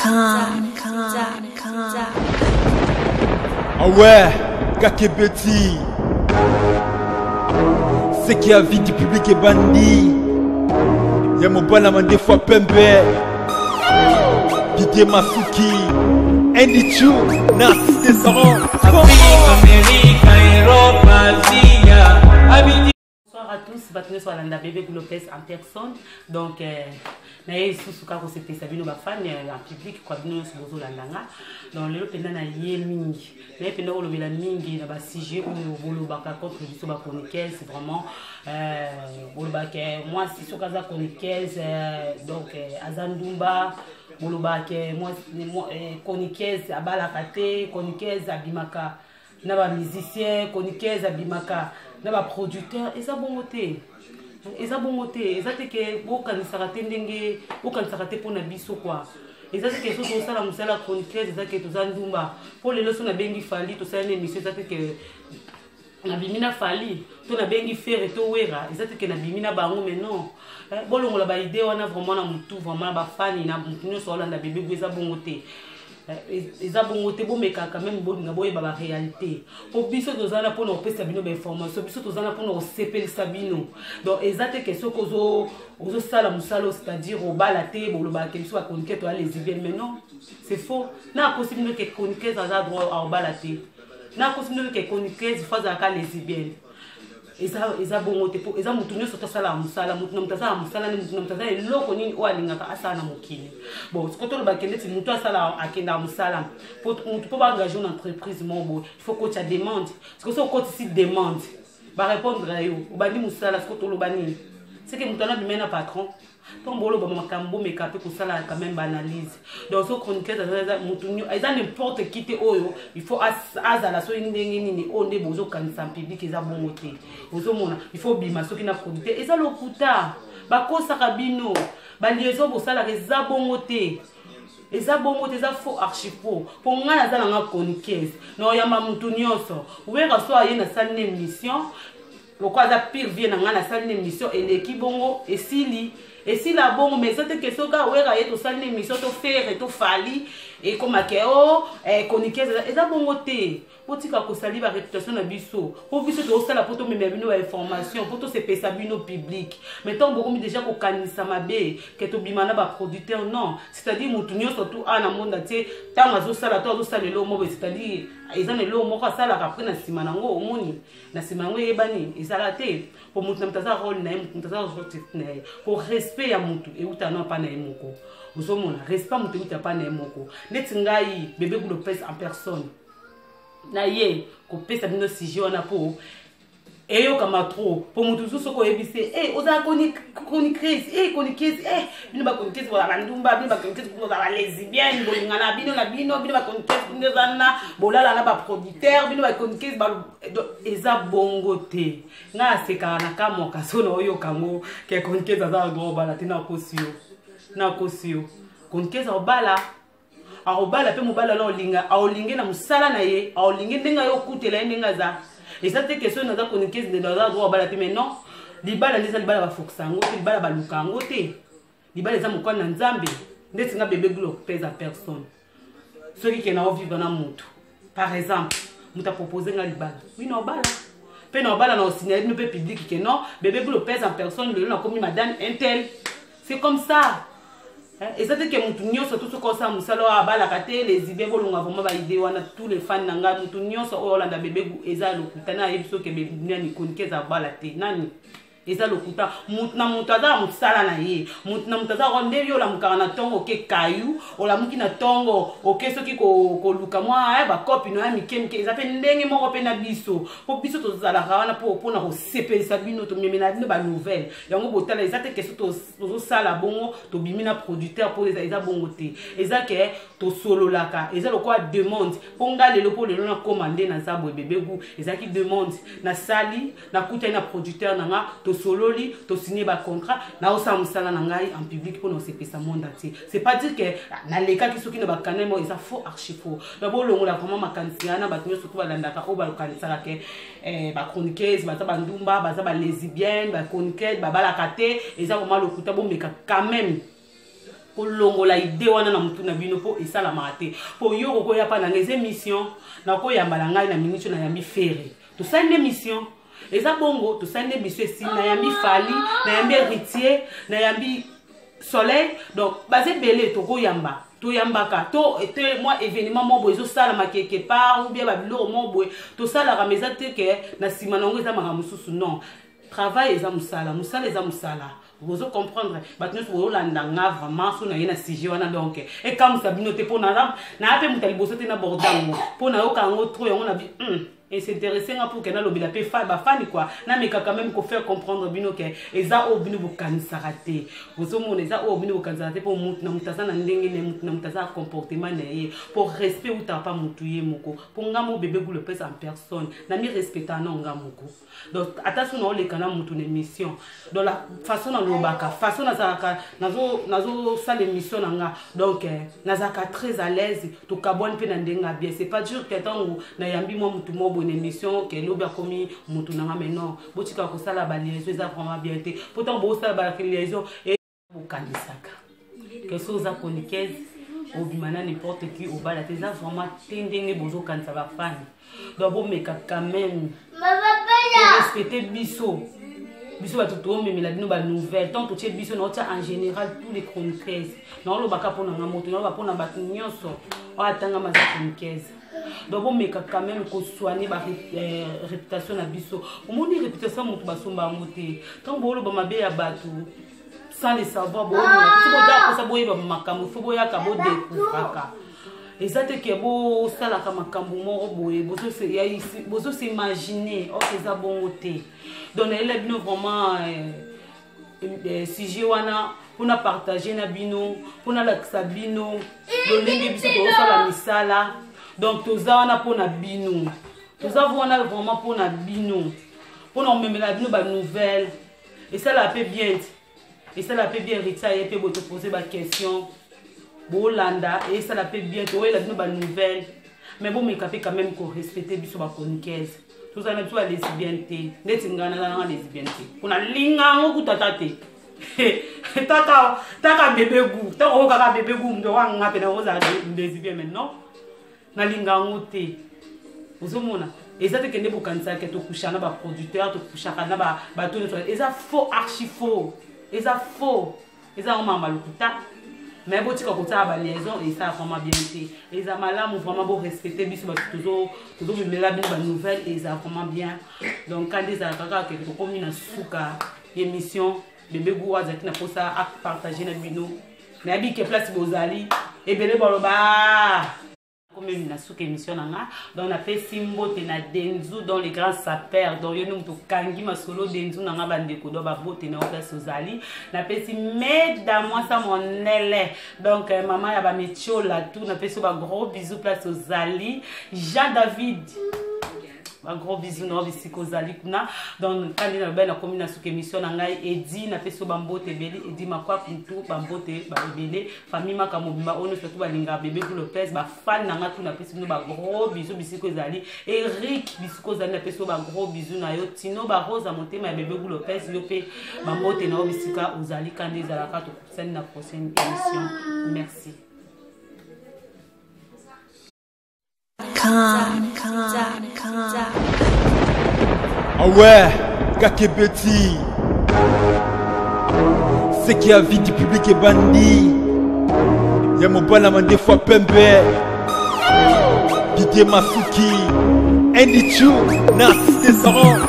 Ah ouais, Kakebeti. C'est qui a vie du public est bandit. Y'a mon balama des fois Pembe, Didier Masuki, Andy Chou, Narcisse Tesoro, Afrique, Amérique, Europe, Asie. Bonsoir à tous, Batounes sur Alanda Bébé Lopez en personne. Donc, naye susuka ko c'était Sabino Bafan en public kwa bino sobozo landanga. Donc lelo penda na ye mingi. Naye penda ko lobela mingi na ba sujet ou bolobaka contre biso ba chroniqueurs, c'est vraiment bolobaka moi si sokaza chroniqueurs donc Azandumba bolobaka moi chroniqueurs abala kate chroniqueurs abimaka na ba musiciens chroniqueurs abimaka na ba producteurs et ça bon côté. Eza bongote eza te ke bokanisaka te ndenge bokanisaka te mpona biso kwa eza te ke so tosala mosala chroniqueuse eza ke toza ndumba mpo lelo so nabengi fali tosala na émission eza te ke nabimi na fali to nabengi fere to wera eza te ke nabimi na bango mais non bolongola baide wana vraiment na mutu vraiment na bafani na mutu nyonso olanda bebe eza bongo te eza bongo te bomeka quand même bolinga boyeba ba réalité po biso tozana mpona kopesa bino bainformation biso tozana mpona kosepelisa bino donc eza te question kozosala mosala c'est-à-dire obala te bolobaka biso bachroniqueur toya lesbienne mais non c'est faux na akosi bino ke chroniqueuse aza droit aobala te na akosi bino ke chroniqueuse fo azalaka lesbienne eza bongo te po eza mutu nyonso tosala mosala mutu na mutu azala mosala ne mutu na mutu azala eloko nini oyo alingaka asala na mokili bon siko tolobaka neti mutu asala akenda mosala mutu mpo baengage na entreprise moko boye il faut kotia demande siko so okotisi demande barépondre yo obandi mosala siko toloba nini c'est que mutu ana bimai na patron donc boloba makambo meka mpe kosala quand même banalise donc so chroniqueuse aza mutu eza n'importe qui te oyo il faut azala soki ndenge nini oyo nde bozokanisa en public eza bongo te ozomona il faut bima soki na producteur eza lokuta bakosaka bino baliaison bosalaka eza bongo te eza bongo te eza faux archifaux mpo ngai naza nanga chroniqueuse na oyamba mutu nyonso weka so aye nasali na émission lokwa aza pire vie na ngai nasali na émission eleki bongo esili la bongo mais c'était que soka wera ye to sali na émission to faire to fali et comme que chroniqueuse eza bongo te potika kosali ba réputation na biso po biso to sala poto memela bino ba information poto se pesa bino public mais tant beaucoup déjà ko kanisa mabe que to bimana ba producteur non c'est-à-dire mutu nyonso to ana monda te tanga zo sala to zo sala lo mo c'est-à-dire ezana lo mo ka sala après na sima nango omoni na sima nango yebani ezala te po mutu na mtaza rôle na mutu mtaza rôle na po respect ya mutu e utana pa na emoko uzomona respect mutu uta pa na emoko neti ngai Bébé Lopez en personne na ye kopesa bino sujet wana po eyokama trop po mutu susu ko yebise oza chroniqueuse chroniqueuse bino ba chroniqueuse bola bandumba bino ba chroniqueuse bola ba lesbienne bolingana bino na bino ba chroniqueuse bino zana bolala na ba producteur bino ba chroniqueuse ba eza bongo te nga seka na kamoka sono oyo kango ke chroniqueuse aza global te na kosio chroniqueuse obala aobala pe mobala na olinga aolinge na musala na ye aolinge ndenga yo kutela ndenga za et ça c'est question na za chroniqueuse de dans droit obala te mais non libala ndeza libala ba fokusango te libala ba lukango te libala za mokwana nzambe ndeti nga Bébé Lopez à personne ceux qui na vivre na mutu par exemple muta proposer nga libala oui na obala pe na obala na osignaler pe public que non Bébé Lopez en personne le na comme madame intel c'est comme ça. Et ça c'est que mutu nyonso tout ce qu'on ça musalo abala kate les idées bolonga vraiment ba idée wana tous les fans nanga mutu nyonso olanda Bébé eza lokuta na yebiso ke Bébé ni chroniqueuse abala te nani eza lokuta mutu na mutu aza musala na ye mutu na mutu aza ronde yo la mukana na tongo ke kayu ola muki na tongo oke soki ko luka mwa ba copie no ya mikemike eza pe ndenge moko pe na biso po biso tozala wana po na ko sepelisa bino to memela bino ba nouvelle yango botala eza te ke to sala bongo to bimina producteur po eza bongo te eza ke to sololaka eza lokwa demande po ngalelo po lelo na commander na zabo Bébé eza ki demande na sali na kuta na producteur nanga to sololi to signer ba contrat na osa musala na ngai en public pour nous sepesa monde entier c'est pas dire que na leka ki soki na ba kanemo eza faux archi faux na bolongo la vraiment makanisiana ba tunyo surtout balandaka o ba kanisaka ke ba chroniqueuse ba ndumba ba ba lesbienne ba chroniqueuse ba balaka te eza vraiment lokuta bo meka quand même kolongola idée wana na mutu na bino po esala mate po yo ko ya pa na les émissions na ko yamba na ngai na minute na yambi fere to ça une émission eza bongo to ça une émission si na yambi fali na yambi héritier na yambi soleil donc basé belé to ko yamba to yambaka to était moi événement mo bozo sala ma quelque part ou bien ba bilo mo boy to sala rameza te ke na sima na ngo eza manga mususu non travail eza musala eza musala vous comprendre maintenant vous landa nga vraiment so na yena sujet wana donc et comme ça binote pour na pe mutali bosote na bordango pour na yoka ngo trop yango na bi et c'est intéressant pour que na lobila pe fa ba fani quoi na meka quand même ko faire comprendre bino que eza o bino bokanisa raté vous mona eza o bino bokanisa raté pour mutu na mutaza na ndenge ne mutu na mutaza comportement na ye pour respect ou ta pas mutuye moko pour ngamo bébé goût le pèse en personne na mi respecter na ngamoko donc attention na le kana mutu na émission dans la façon na lobaka façon na zaka nazo ça l'émission nga donc nazaka très à l'aise to kabone pe na ndenga bien c'est pas dur que tango na yambi mo mutu mo bonne émission que lobi a commis mutu na mais non botika ko sala ba liaison ça vraiment bien té pourtant bo sala ba liaison et bokanisaka que chose a coniquez obimana n'importe qui au bala tes vraiment tendenge bozo kanisa ba fan donc bon mais quand même respecter biso biso ba tout mais la bino ba nouvelle tant que biso no en général tous les chroniqueurs non lo baka pona nga moto no ba pona ba nyonso o atanga ma chroniqueurs donc bon mais quand même ko soigner ba réputation na biso au monde réputation moto ba somba ngote tant bolo ba mabe ya batu sans les savoir bon si bo da ko sa boye ba makambo fo boya ka bo découvrir et ça te que beau ça la makambo moko boye bozo se ya ici bozo s'imaginer oh c'est ça bon côté donc elle est bien vraiment sujet wana pour na partager na bino pour na la sabino donc lenge biso ko sala misala donc toza wana pour na bino toza wana vraiment pour na bino pour na même la bino ba nouvelle et ça la peut bien et ça la peut bien retire et peut te poser ba question Bolanda et ça la peut bien toi la bonne nouvelle mais bon mais capé quand même qu'on respecter biso ba chroniqueuse tout ça na tu les lesbienneté neti ngana na lesbienneté kuna linga ngo kutatate taka bébé goût taka o kaka bébé goût ndo wanga pe na oza lesbienne maintenant na linga ngote uzomona et ça te kende bokanisa ke to kushana ba producteur to kushaka na ba to et ça faux archi faux et ça faux et ça on m'a malukuta mais bon tu quand tu as liaison et ça vraiment bien été et ça malamu vraiment beau respecter biso toujours me la bonne nouvelle et ça vraiment bien donc quand des akaka que to comme na suka émission bébé goua zaki na posa à partager na bino mais abi que place bozali et belé boloba comme une suka émission nanga donc on a fait simbo te na denzu dans les grands sapeurs donc yo nous kangi ma solo denzu nanga bandeko do ba bote na place ozali na pesi mesdames moi ça mon ele donc maman ya ba metiola tout na pesi ba gros bisous place ozali Jean David un gros bisous na bisiko zali kuna donc quand il na commune na suka émission nanga edi na pesi ba mbote beli edi makwa kuntu ba mbote ba beli famille makamobimba ono surtout ba linga bébé pour le pèse ba fan nanga tout na pesi no ba gros bisous bisiko zali Eric bisiko zali na pesi ba gros bisous na yo tino ba rose motema bébé pour le pèse yo pe ba mbote na bisika ozali quand des alaka to scène na prochaine émission merci. Ah ouais, Kakebeti. C'est qui a vie du public et bandit. Y'a mon balama des fois Pembe. Didier Masuki. Andy Chou, Narcisse Desarons.